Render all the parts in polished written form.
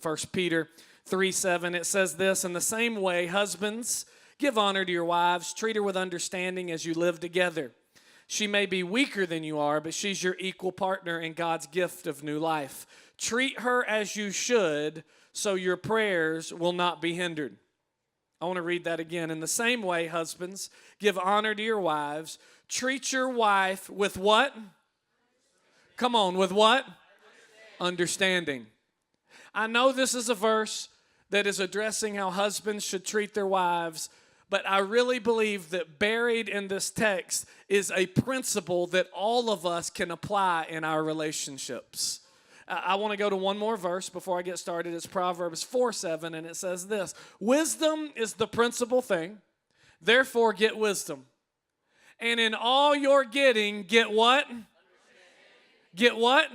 1 Peter 3:7, it says this, "In the same way, husbands, give honor to your wives, treat her with understanding as you live together. She may be weaker than you are, but she's your equal partner in God's gift of new life. Treat her as you should, so your prayers will not be hindered." I want to read that again. "In the same way, husbands, give honor to your wives. Treat your wife with what? Come on, with what? Understanding." I know this is a verse that is addressing how husbands should treat their wives, but I really believe that buried in this text is a principle that all of us can apply in our relationships. I want to go to one more verse before I get started. It's Proverbs 4:7, and it says this, "Wisdom is the principal thing, therefore get wisdom. And in all you're getting, get what? Get what?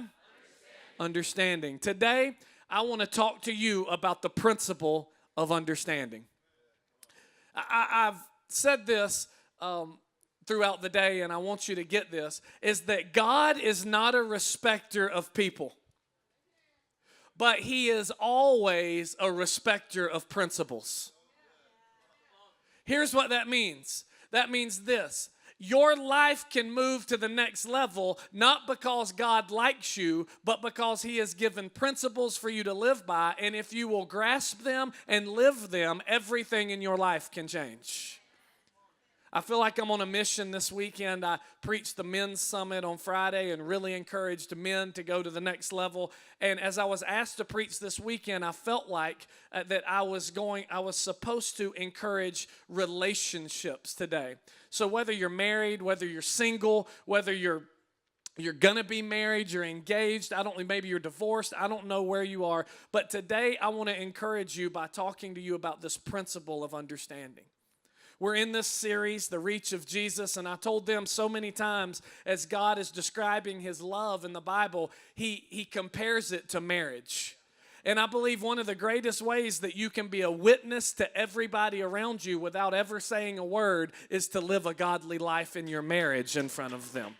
Understanding." Today, I want to talk to you about the principle of understanding. I've said this throughout the day, and I want you to get this, is that God is not a respecter of people, but He is always a respecter of principles. Here's what that means. That means this. Your life can move to the next level, not because God likes you, but because He has given principles for you to live by. And if you will grasp them and live them, everything in your life can change. I feel like I'm on a mission this weekend. I preached the men's summit on Friday and really encouraged men to go to the next level. And as I was asked to preach this weekend, I felt like that I was supposed to encourage relationships today. So whether you're married, whether you're single, whether you're going to be married, you're engaged, maybe you're divorced, I don't know where you are. But today I want to encourage you by talking to you about this principle of understanding. We're in this series, The Reach of Jesus, and I told them so many times as God is describing His love in the Bible, He compares it to marriage. And I believe one of the greatest ways that you can be a witness to everybody around you without ever saying a word is to live a godly life in your marriage in front of them.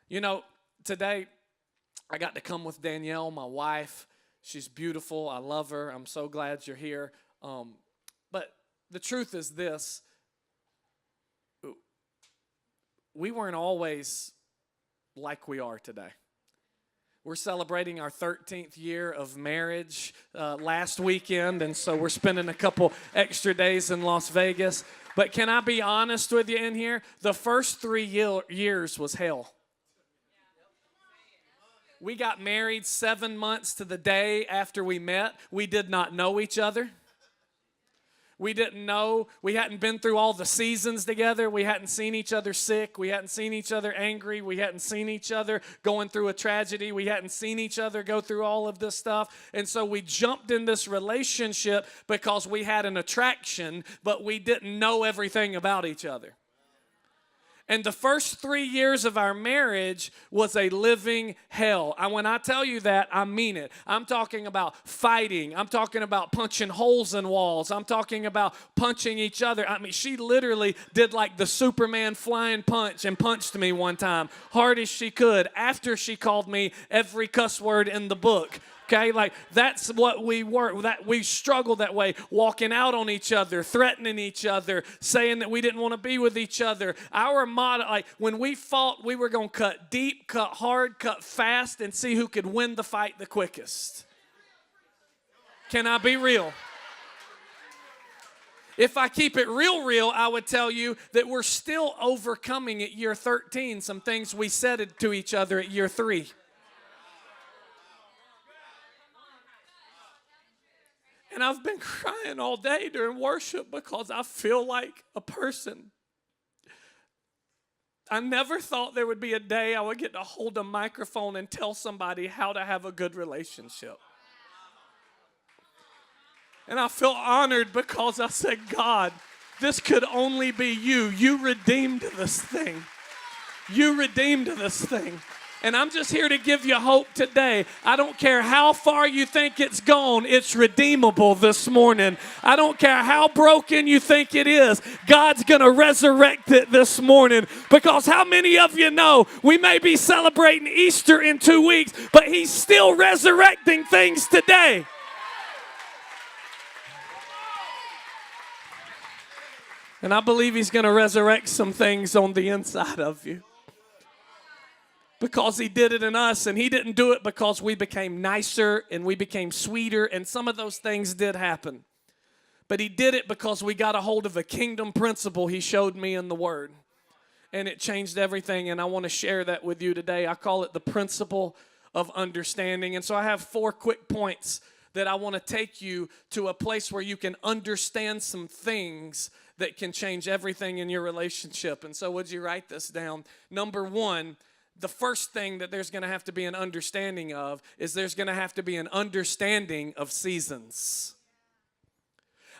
You know, today I got to come with Danielle, my wife. She's beautiful. I love her. I'm so glad you're here. But the truth is this, we weren't always like we are today. We're celebrating our 13th year of marriage last weekend, and so we're spending a couple extra days in Las Vegas. But can I be honest with you in here? The first 3 years was hell. We got married 7 months to the day after we met. We did not know each other. We didn't know, we hadn't been through all the seasons together. We hadn't seen each other sick. We hadn't seen each other angry. We hadn't seen each other going through a tragedy. We hadn't seen each other go through all of this stuff. And so we jumped in this relationship because we had an attraction, but we didn't know everything about each other. And the first 3 years of our marriage was a living hell. When I tell you that, I mean it. I'm talking about fighting. I'm talking about punching holes in walls. I'm talking about punching each other. I mean, she literally did like the Superman flying punch and punched me one time, hard as she could, after she called me every cuss word in the book. Okay, like that's what we were, that we struggled that way, walking out on each other, threatening each other, saying that we didn't want to be with each other. Our motto, like when we fought, we were going to cut deep, cut hard, cut fast, and see who could win the fight the quickest. Can I be real? If I keep it real, I would tell you that we're still overcoming at year 13 some things we said to each other at year 3. And I've been crying all day during worship because I feel like a person. I never thought there would be a day I would get to hold a microphone and tell somebody how to have a good relationship. And I feel honored because I said, God, this could only be you. You redeemed this thing. You redeemed this thing. And I'm just here to give you hope today. I don't care how far you think it's gone, it's redeemable this morning. I don't care how broken you think it is, God's going to resurrect it this morning. Because how many of you know we may be celebrating Easter in 2 weeks, but He's still resurrecting things today. And I believe He's going to resurrect some things on the inside of you. Because He did it in us, and He didn't do it because we became nicer and we became sweeter, and some of those things did happen. But He did it because we got a hold of a kingdom principle He showed me in the Word. And it changed everything, and I want to share that with you today. I call it the principle of understanding. And so I have 4 quick points that I want to take you to a place where you can understand some things that can change everything in your relationship. And so would you write this down? Number 1, the first thing that there's going to have to be an understanding of is there's going to have to be an understanding of seasons.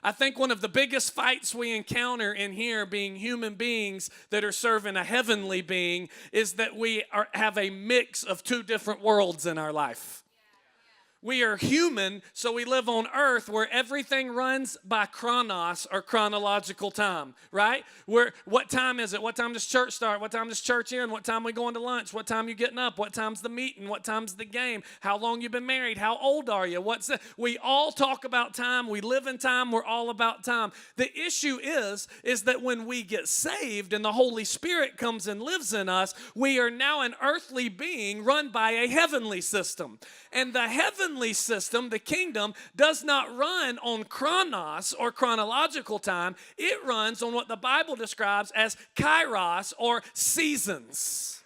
I think one of the biggest fights we encounter in here, being human beings that are serving a heavenly being, is that we have a mix of 2 different worlds in our life. We are human, so we live on earth where everything runs by chronos or chronological time, right? What time is it? What time does church start? What time does church end? What time we going to lunch? What time you getting up? What time's the meeting? What time's the game? How long you been married? How old are you? We all talk about time. We live in time. We're all about time. The issue is that when we get saved and the Holy Spirit comes and lives in us, we are now an earthly being run by a heavenly system. And the heavenly system, the kingdom, does not run on chronos or chronological time. It runs on what the Bible describes as kairos or seasons.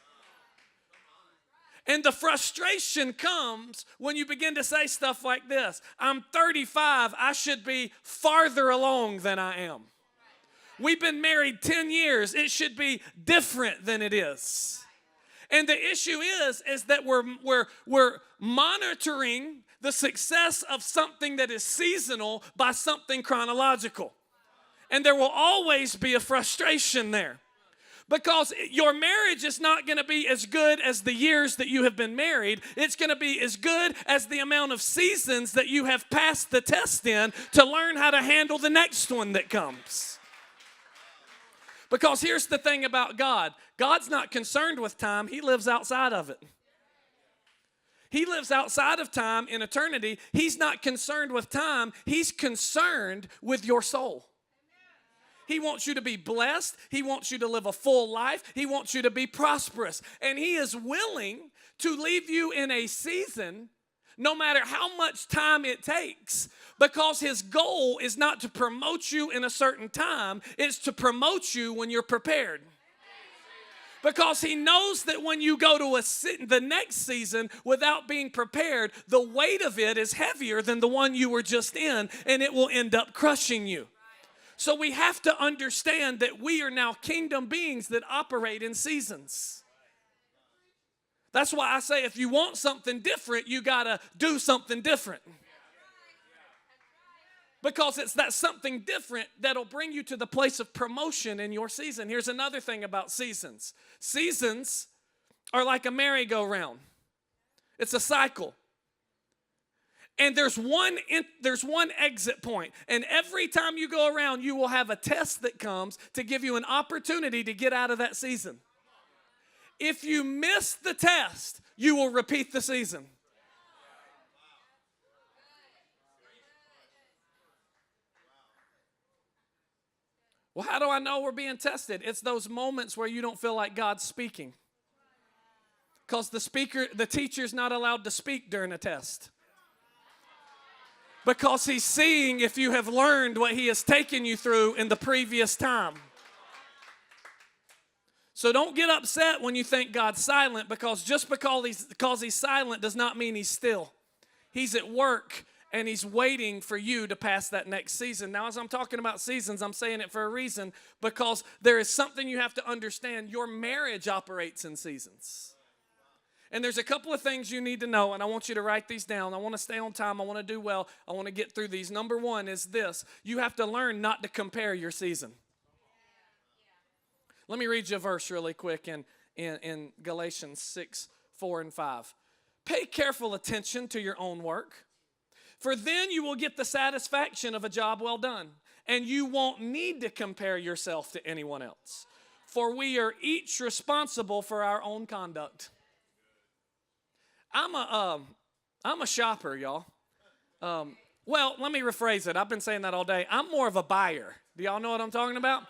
And the frustration comes when you begin to say stuff like this: I'm 35, I should be farther along than I am. We've been married 10 years, it should be different than it is. And the issue is that we're monitoring the success of something that is seasonal by something chronological. And there will always be a frustration there. Because your marriage is not going to be as good as the years that you have been married. It's going to be as good as the amount of seasons that you have passed the test in to learn how to handle the next one that comes. Because here's the thing about God. God's not concerned with time. He lives outside of it. He lives outside of time in eternity. He's not concerned with time. He's concerned with your soul. He wants you to be blessed. He wants you to live a full life. He wants you to be prosperous. And He is willing to leave you in a season no matter how much time it takes, because His goal is not to promote you in a certain time, it's to promote you when you're prepared. Because He knows that when you go to the next season without being prepared, the weight of it is heavier than the one you were just in, and it will end up crushing you. So we have to understand that we are now kingdom beings that operate in seasons. That's why I say if you want something different, you got to do something different. Because it's that something different that'll bring you to the place of promotion in your season. Here's another thing about seasons. Seasons are like a merry-go-round. It's a cycle. And there's one exit point. And every time you go around, you will have a test that comes to give you an opportunity to get out of that season. If you miss the test, you will repeat the season. Well, how do I know we're being tested? It's those moments where you don't feel like God's speaking. Because the teacher's not allowed to speak during a test. Because he's seeing if you have learned what he has taken you through in the previous time. So don't get upset when you think God's silent, because just because he's silent does not mean he's still. He's at work and he's waiting for you to pass that next season. Now, as I'm talking about seasons, I'm saying it for a reason, because there is something you have to understand. Your marriage operates in seasons. And there's a couple of things you need to know, and I want you to write these down. I want to stay on time. I want to do well. I want to get through these. Number one is this. You have to learn not to compare your season. Let me read you a verse really quick in Galatians 6, 4 and 5. Pay careful attention to your own work, for then you will get the satisfaction of a job well done, and you won't need to compare yourself to anyone else, for we are each responsible for our own conduct. I'm a shopper, y'all. Well, let me rephrase it. I've been saying that all day. I'm more of a buyer. Do y'all know what I'm talking about?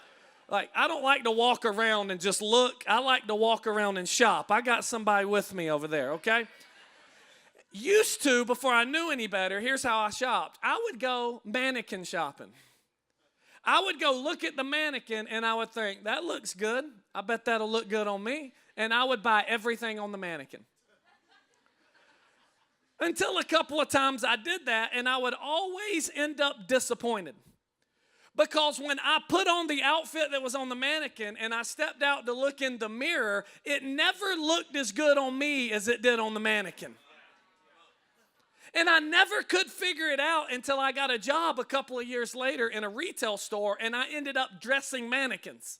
Like, I don't like to walk around and just look. I like to walk around and shop. I got somebody with me over there, okay? Used to, before I knew any better, here's how I shopped. I would go mannequin shopping. I would go look at the mannequin and I would think, that looks good. I bet that'll look good on me. And I would buy everything on the mannequin. Until a couple of times I did that, and I would always end up disappointed. Because when I put on the outfit that was on the mannequin and I stepped out to look in the mirror, it never looked as good on me as it did on the mannequin. And I never could figure it out until I got a job a couple of years later in a retail store, and I ended up dressing mannequins.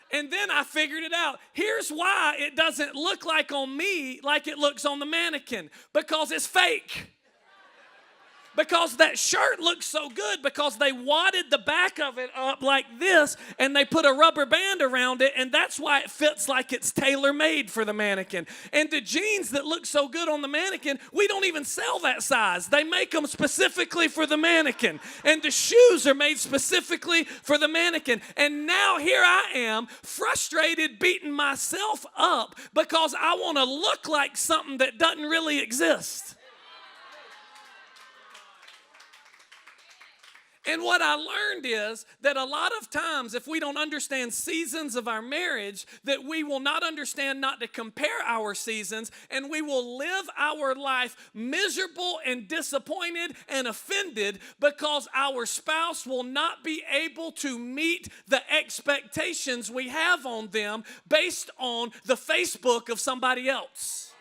And then I figured it out. Here's why it doesn't look like on me like it looks on the mannequin. Because it's fake. Because that shirt looks so good because they wadded the back of it up like this and they put a rubber band around it, and that's why it fits like it's tailor-made for the mannequin. And the jeans that look so good on the mannequin, we don't even sell that size. They make them specifically for the mannequin. And the shoes are made specifically for the mannequin. And now here I am, frustrated, beating myself up because I want to look like something that doesn't really exist. And what I learned is that a lot of times, if we don't understand seasons of our marriage, that we will not understand not to compare our seasons, and we will live our life miserable and disappointed and offended because our spouse will not be able to meet the expectations we have on them based on the Facebook of somebody else.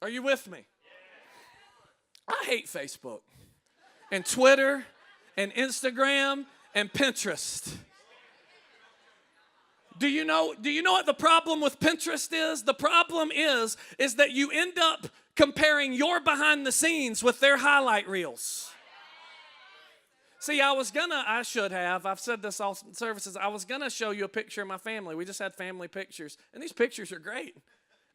Are you with me? I hate Facebook and Twitter and Instagram and Pinterest. Do you know what the problem with Pinterest is? The problem is that you end up comparing your behind the scenes with their highlight reels. See, I've said this all services, I was going to show you a picture of my family. We just had family pictures, and these pictures are great.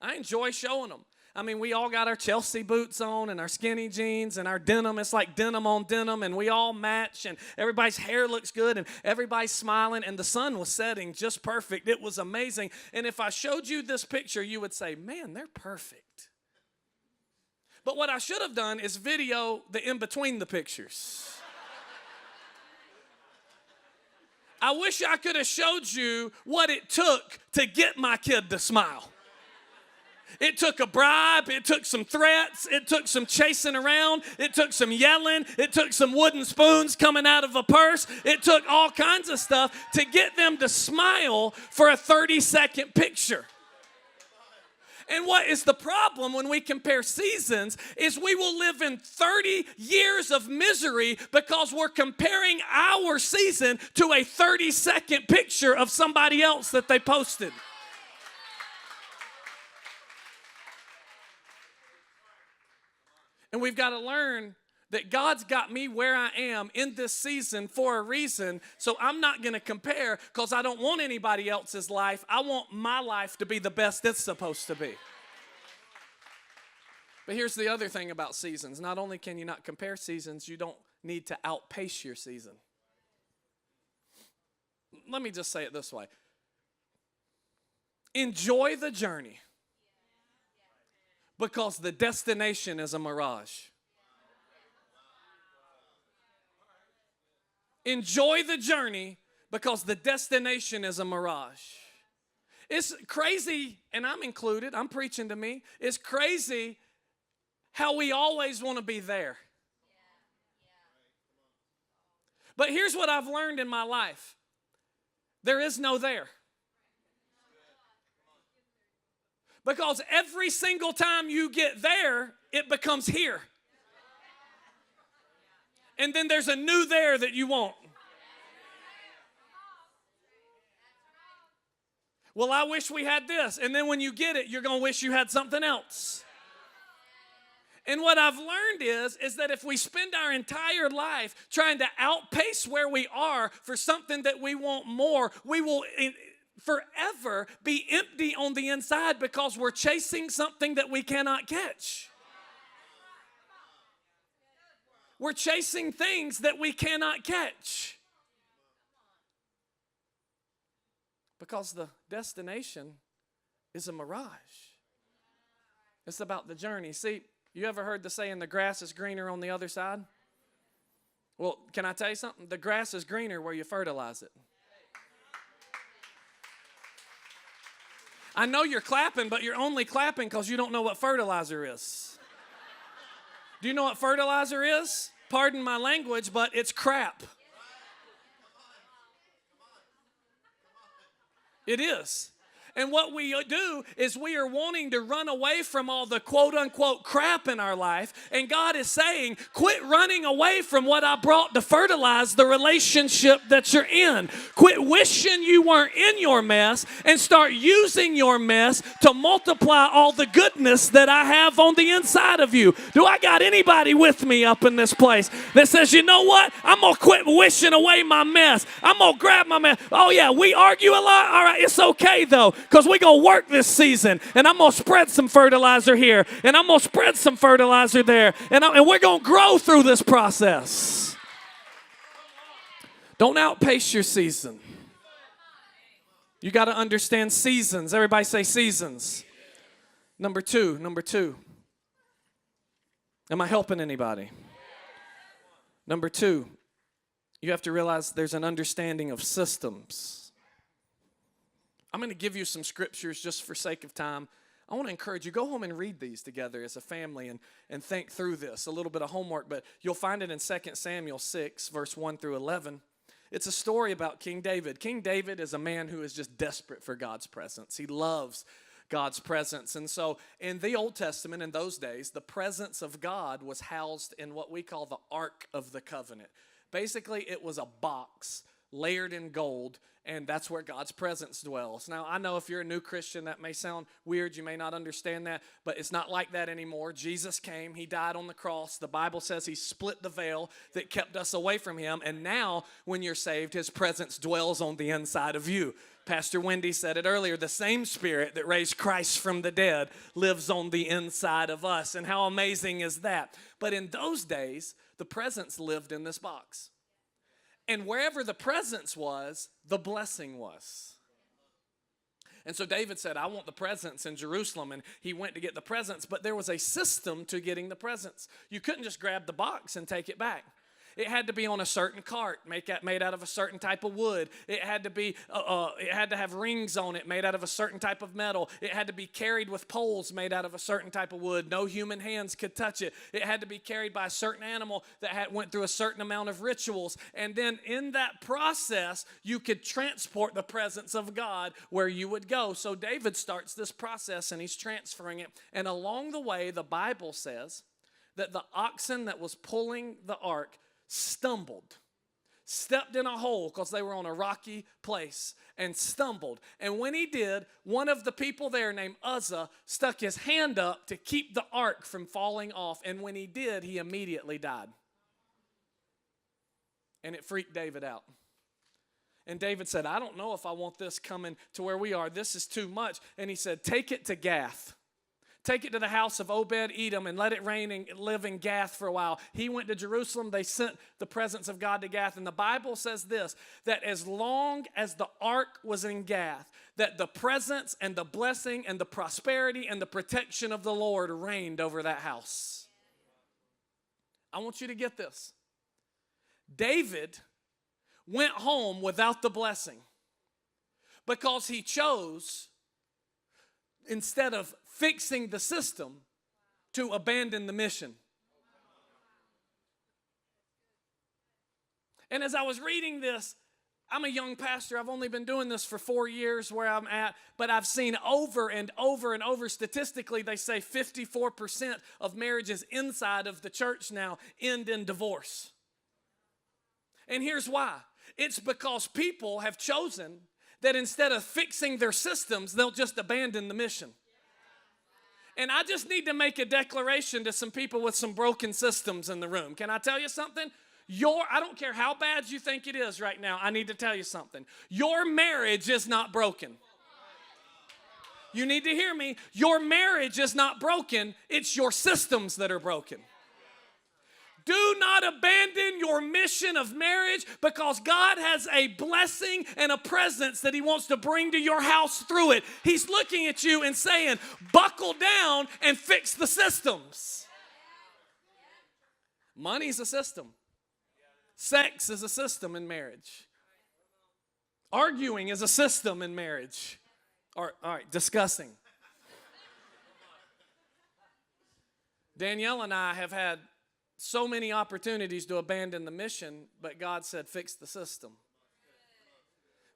I enjoy showing them. I mean, we all got our Chelsea boots on and our skinny jeans and our denim. It's like denim on denim, and we all match, and everybody's hair looks good, and everybody's smiling, and the sun was setting just perfect. It was amazing. And if I showed you this picture, you would say, man, they're perfect. But what I should have done is video the in-between the pictures. I wish I could have showed you what it took to get my kid to smile. It took a bribe, it took some threats, it took some chasing around, it took some yelling, it took some wooden spoons coming out of a purse, it took all kinds of stuff to get them to smile for a 30-second picture. And what is the problem when we compare seasons is we will live in 30 years of misery because we're comparing our season to a 30-second picture of somebody else that they posted. And we've got to learn that God's got me where I am in this season for a reason. So I'm not going to compare because I don't want anybody else's life. I want my life to be the best it's supposed to be. But here's the other thing about seasons. Not only can you not compare seasons, you don't need to outpace your season. Let me just say it this way. Enjoy the journey. Because the destination is a mirage. Enjoy the journey because the destination is a mirage. It's crazy, and I'm included, I'm preaching to me. It's crazy how we always want to be there. But here's what I've learned in my life. There is no there. Because every single time you get there, it becomes here. And then there's a new there that you want. Well, I wish we had this. And then when you get it, you're going to wish you had something else. And what I've learned is that if we spend our entire life trying to outpace where we are for something that we want more, we will forever be empty on the inside because we're chasing something that we cannot catch. We're chasing things that we cannot catch. Because the destination is a mirage. It's about the journey. See, you ever heard the saying, the grass is greener on the other side? Well, can I tell you something? The grass is greener where you fertilize it. I know you're clapping, but you're only clapping because you don't know what fertilizer is. Do you know what fertilizer is? Pardon my language, but it's crap. It is. And what we do is we are wanting to run away from all the quote-unquote crap in our life. And God is saying, quit running away from what I brought to fertilize the relationship that you're in. Quit wishing you weren't in your mess and start using your mess to multiply all the goodness that I have on the inside of you. Do I got anybody with me up in this place that says, you know what? I'm going to quit wishing away my mess. I'm going to grab my mess. Oh, yeah, we argue a lot. All right, it's okay, though. Because we're going to work this season, and I'm going to spread some fertilizer here, and I'm going to spread some fertilizer there, and we're going to grow through this process. Don't outpace your season. You got to understand seasons. Everybody say seasons. Number two. Am I helping anybody? Number two, you have to realize there's an understanding of systems. I'm going to give you some scriptures just for sake of time. I want to encourage you, go home and read these together as a family and think through this. A little bit of homework, but you'll find it in 2 Samuel 6, verse 1 through 11. It's a story about King David. King David is a man who is just desperate for God's presence. He loves God's presence. And so in the Old Testament, in those days, the presence of God was housed in what we call the Ark of the Covenant. Basically, it was a box layered in gold, and that's where God's presence dwells. Now, I know if you're a new Christian, that may sound weird. You may not understand that, but it's not like that anymore. Jesus came. He died on the cross. The Bible says he split the veil that kept us away from him, and now, when you're saved, his presence dwells on the inside of you. Pastor Wendy said it earlier, the same Spirit that raised Christ from the dead lives on the inside of us, and how amazing is that? But in those days, the presence lived in this box. And wherever the presence was, the blessing was. And so David said, I want the presence in Jerusalem. And he went to get the presence, but there was a system to getting the presence. You couldn't just grab the box and take it back. It had to be on a certain cart, made out of a certain type of wood. It had to be, it had to have rings on it, made out of a certain type of metal. It had to be carried with poles made out of a certain type of wood. No human hands could touch it. It had to be carried by a certain animal that went through a certain amount of rituals. And then in that process, you could transport the presence of God where you would go. So David starts this process, and he's transferring it. And along the way, the Bible says that the oxen that was pulling the ark stumbled, stepped in a hole because they were on a rocky place, and stumbled. And when he did, one of the people there named Uzzah stuck his hand up to keep the ark from falling off. And when he did, he immediately died. And it freaked David out. And David said, I don't know if I want this coming to where we are. This is too much. And he said, take it to Gath. Take it to the house of Obed-Edom and let it reign and live in Gath for a while. He went to Jerusalem. They sent the presence of God to Gath. And the Bible says this, that as long as the ark was in Gath, that the presence and the blessing and the prosperity and the protection of the Lord reigned over that house. I want you to get this. David went home without the blessing because he chose, instead of fixing the system, to abandon the mission. And as I was reading this, I'm a young pastor. I've only been doing this for 4 years where I'm at, but I've seen over and over and over, statistically, they say 54% of marriages inside of the church now end in divorce. And here's why. It's because people have chosen that instead of fixing their systems, they'll just abandon the mission. And I just need to make a declaration to some people with some broken systems in the room. Can I tell you something? I don't care how bad you think it is right now, I need to tell you something. Your marriage is not broken. You need to hear me. Your marriage is not broken. It's your systems that are broken. Do not abandon your mission of marriage, because God has a blessing and a presence that he wants to bring to your house through it. He's looking at you and saying, buckle down and fix the systems. Money's a system. Sex is a system in marriage. Arguing is a system in marriage. All right, discussing. Danielle and I have had so many opportunities to abandon the mission, but God said, fix the system.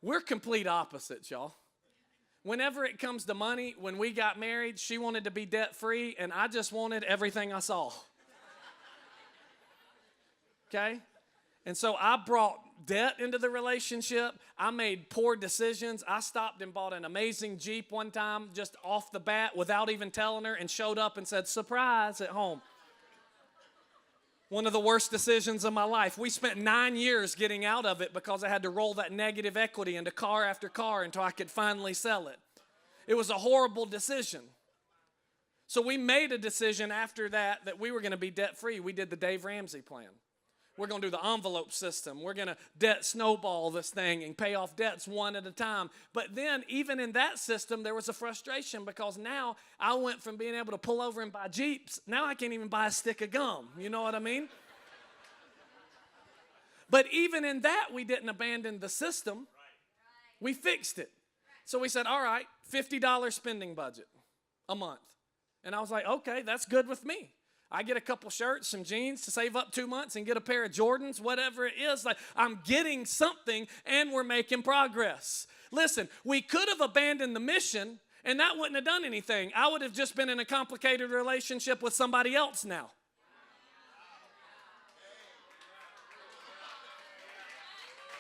We're complete opposites, y'all. Whenever it comes to money, when we got married, she wanted to be debt-free, and I just wanted everything I saw. Okay? And so I brought debt into the relationship. I made poor decisions. I stopped and bought an amazing Jeep one time just off the bat without even telling her, and showed up and said, surprise, at home. One of the worst decisions of my life. We spent 9 years getting out of it because I had to roll that negative equity into car after car until I could finally sell it. It was a horrible decision. So we made a decision after that we were going to be debt-free. We did the Dave Ramsey plan. We're going to do the envelope system. We're going to debt snowball this thing and pay off debts one at a time. But then even in that system, there was a frustration, because now I went from being able to pull over and buy Jeeps. Now I can't even buy a stick of gum. You know what I mean? But even in that, we didn't abandon the system. We fixed it. So we said, all right, $50 spending budget a month. And I was like, okay, that's good with me. I get a couple shirts, some jeans to save up 2 months and get a pair of Jordans, whatever it is. Like, I'm getting something and we're making progress. Listen, we could have abandoned the mission and that wouldn't have done anything. I would have just been in a complicated relationship with somebody else now.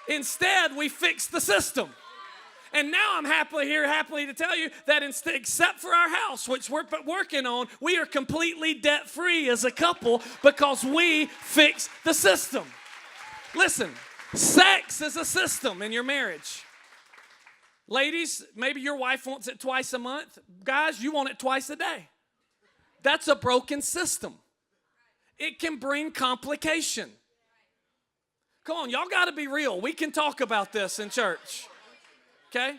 Instead, we fixed the system. And now I'm happily to tell you that except for our house, which we're working on, we are completely debt-free as a couple because we fixed the system. Listen, sex is a system in your marriage. Ladies, maybe your wife wants it twice a month. Guys, you want it twice a day. That's a broken system. It can bring complication. Come on, y'all got to be real. We can talk about this in church. Okay?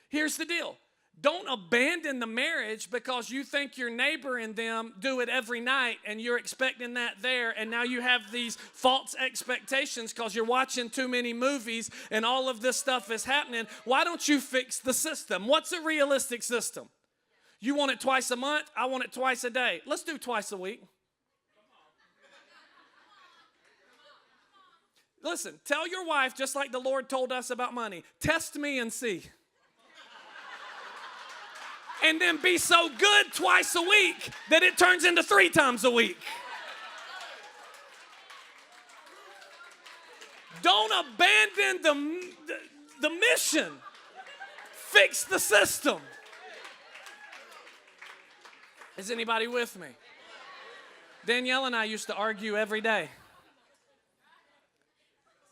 Here's the deal. Don't abandon the marriage because you think your neighbor and them do it every night and you're expecting that there, and now you have these false expectations because you're watching too many movies and all of this stuff is happening. Why don't you fix the system? What's a realistic system? You want it twice a month? I want it twice a day. Let's do twice a week. Listen, tell your wife, just like the Lord told us about money, test me and see. And then be so good twice a week that it turns into 3 times a week. Don't abandon the mission. Fix the system. Is anybody with me? Danielle and I used to argue every day.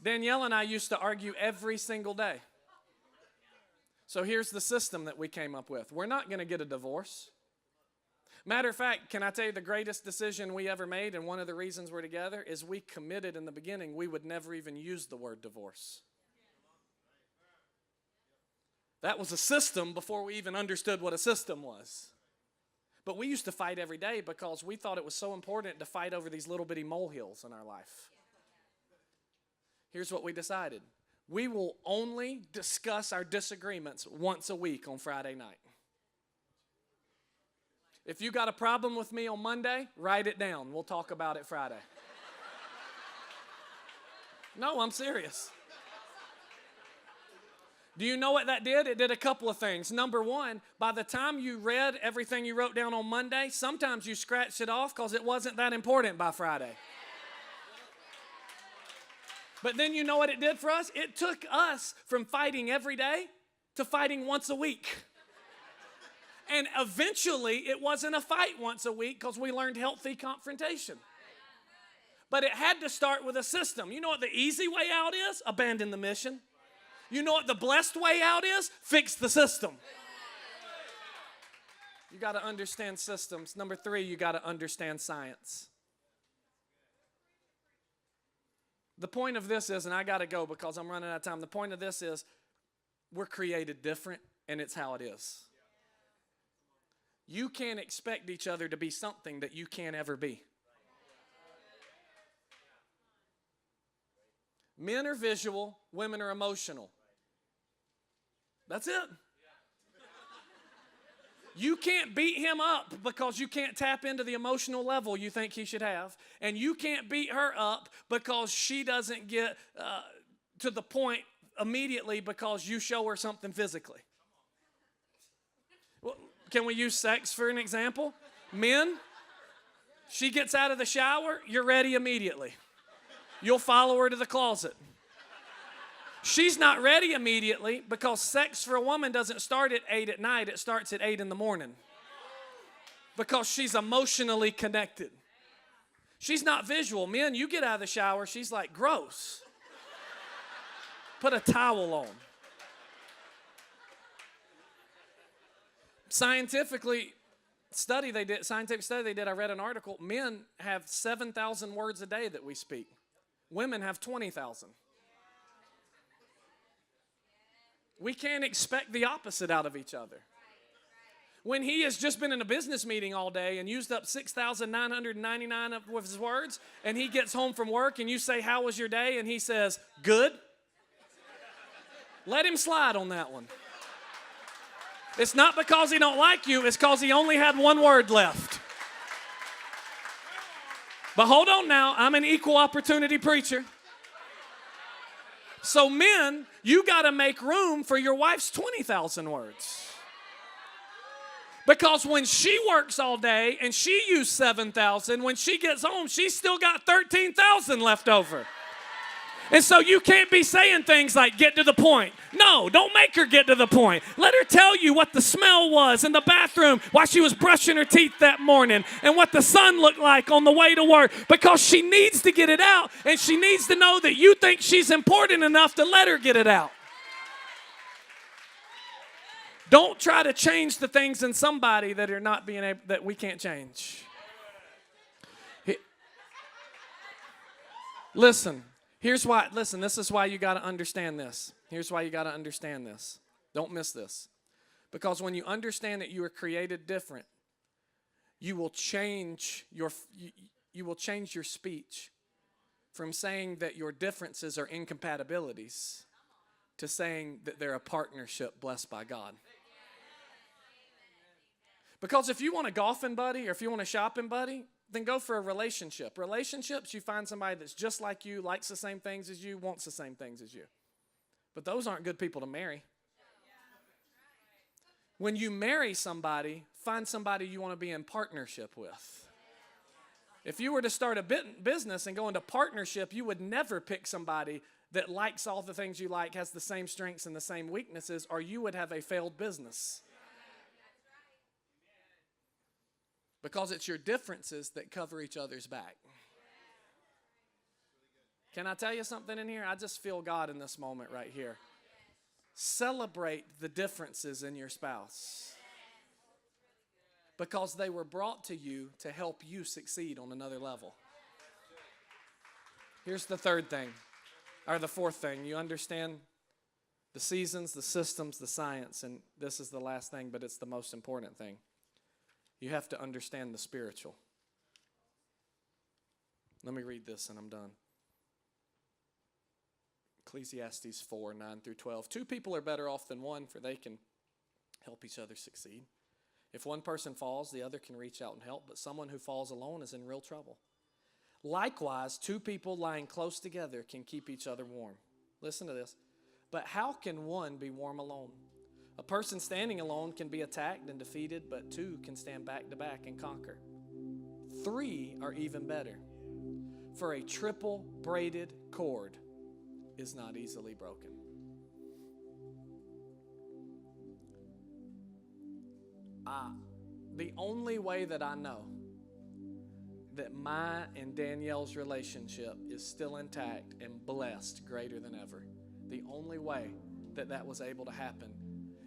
Danielle and I used to argue every single day. So here's the system that we came up with. We're not going to get a divorce. Matter of fact, can I tell you the greatest decision we ever made, and one of the reasons we're together, is we committed in the beginning we would never even use the word divorce. That was a system before we even understood what a system was. But we used to fight every day because we thought it was so important to fight over these little bitty molehills in our life. Here's what we decided. We will only discuss our disagreements once a week on Friday night. If you got a problem with me on Monday, write it down. We'll talk about it Friday. No, I'm serious. Do you know what that did? It did a couple of things. Number one, by the time you read everything you wrote down on Monday, sometimes you scratched it off because it wasn't that important by Friday. But then you know what it did for us? It took us from fighting every day to fighting once a week. And eventually, it wasn't a fight once a week because we learned healthy confrontation. But it had to start with a system. You know what the easy way out is? Abandon the mission. You know what the blessed way out is? Fix the system. You got to understand systems. Number 3, you got to understand science. The point of this is, and I got to go because I'm running out of time. The point of this is we're created different, and it's how it is. You can't expect each other to be something that you can't ever be. Men are visual, women are emotional. That's it. You can't beat him up because you can't tap into the emotional level you think he should have. And you can't beat her up because she doesn't get to the point immediately because you show her something physically. Well, can we use sex for an example? Men, she gets out of the shower, you're ready immediately. You'll follow her to the closet. She's not ready immediately because sex for a woman doesn't start at 8 at night. It starts at 8 in the morning because she's emotionally connected. She's not visual. Men, you get out of the shower, she's like, gross. Put a towel on. Scientific study they did, I read an article, men have 7,000 words a day that we speak. Women have 20,000. We can't expect the opposite out of each other. When he has just been in a business meeting all day and used up 6,999 of his words, and he gets home from work and you say, how was your day? And he says, good. Let him slide on that one. It's not because he don't like you, it's because he only had one word left. But hold on now, I'm an equal opportunity preacher. So men, you got to make room for your wife's 20,000 words. Because when she works all day and she used 7,000, when she gets home, she's still got 13,000 left over. And so you can't be saying things like, get to the point. No, don't make her get to the point. Let her tell you what the smell was in the bathroom while she was brushing her teeth that morning and what the sun looked like on the way to work, because she needs to get it out, and she needs to know that you think she's important enough to let her get it out. Don't try to change the things in somebody that are not being able, that we can't change. Listen. This is why you got to understand this. Here's why you got to understand this. Don't miss this. Because when you understand that you are created different, you will change your speech from saying that your differences are incompatibilities to saying that they're a partnership blessed by God. Because if you want a golfing buddy or if you want a shopping buddy, then go for a relationship. Relationships, you find somebody that's just like you, likes the same things as you, wants the same things as you. But those aren't good people to marry. When you marry somebody, find somebody you want to be in partnership with. If you were to start a business and go into partnership, you would never pick somebody that likes all the things you like, has the same strengths and the same weaknesses, or you would have a failed business. Because it's your differences that cover each other's back. Can I tell you something in here? I just feel God in this moment right here. Celebrate the differences in your spouse. Because they were brought to you to help you succeed on another level. Here's the third thing, or the fourth thing. You understand the seasons, the systems, the science, and this is the last thing, but it's the most important thing. You have to understand the spiritual. Let me read this and I'm done. Ecclesiastes 4, 9 through 12. 2 people are better off than one, for they can help each other succeed. If one person falls, the other can reach out and help, but someone who falls alone is in real trouble. Likewise, 2 people lying close together can keep each other warm. Listen to this. But how can one be warm alone? A person standing alone can be attacked and defeated, but 2 can stand back to back and conquer. 3 are even better. For a triple braided cord is not easily broken. The only way that I know that my and Danielle's relationship is still intact and blessed greater than ever, the only way that that was able to happen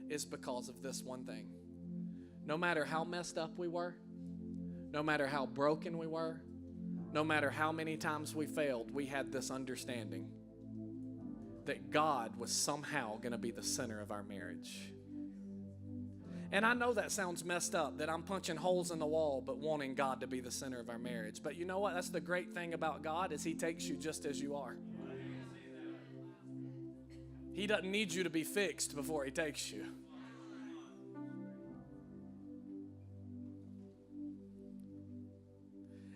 is because of this one thing. No matter how messed up we were, no matter how broken we were, no matter how many times we failed, we had this understanding that God was somehow going to be the center of our marriage. And I know that sounds messed up, that I'm punching holes in the wall but wanting God to be the center of our marriage. But you know what? That's the great thing about God, is He takes you just as you are. He doesn't need you to be fixed before He takes you.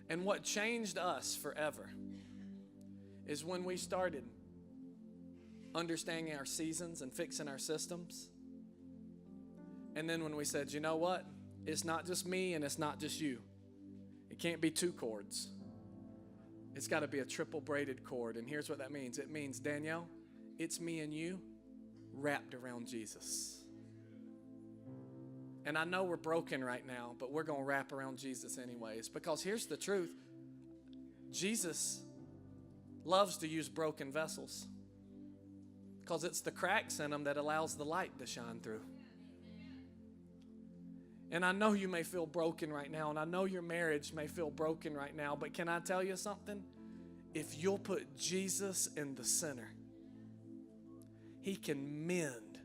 And what changed us forever is when we started understanding our seasons and fixing our systems. And then when we said, you know what? It's not just me and it's not just you. It can't be two cords. It's got to be a triple braided cord. And here's what that means. It means, Danielle, it's me and you wrapped around Jesus. And I know we're broken right now, but we're going to wrap around Jesus anyways. Because here's the truth. Jesus loves to use broken vessels, because it's the cracks in them that allows the light to shine through. And I know you may feel broken right now, and I know your marriage may feel broken right now, but can I tell you something? If you'll put Jesus in the center, He can mend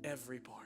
every part.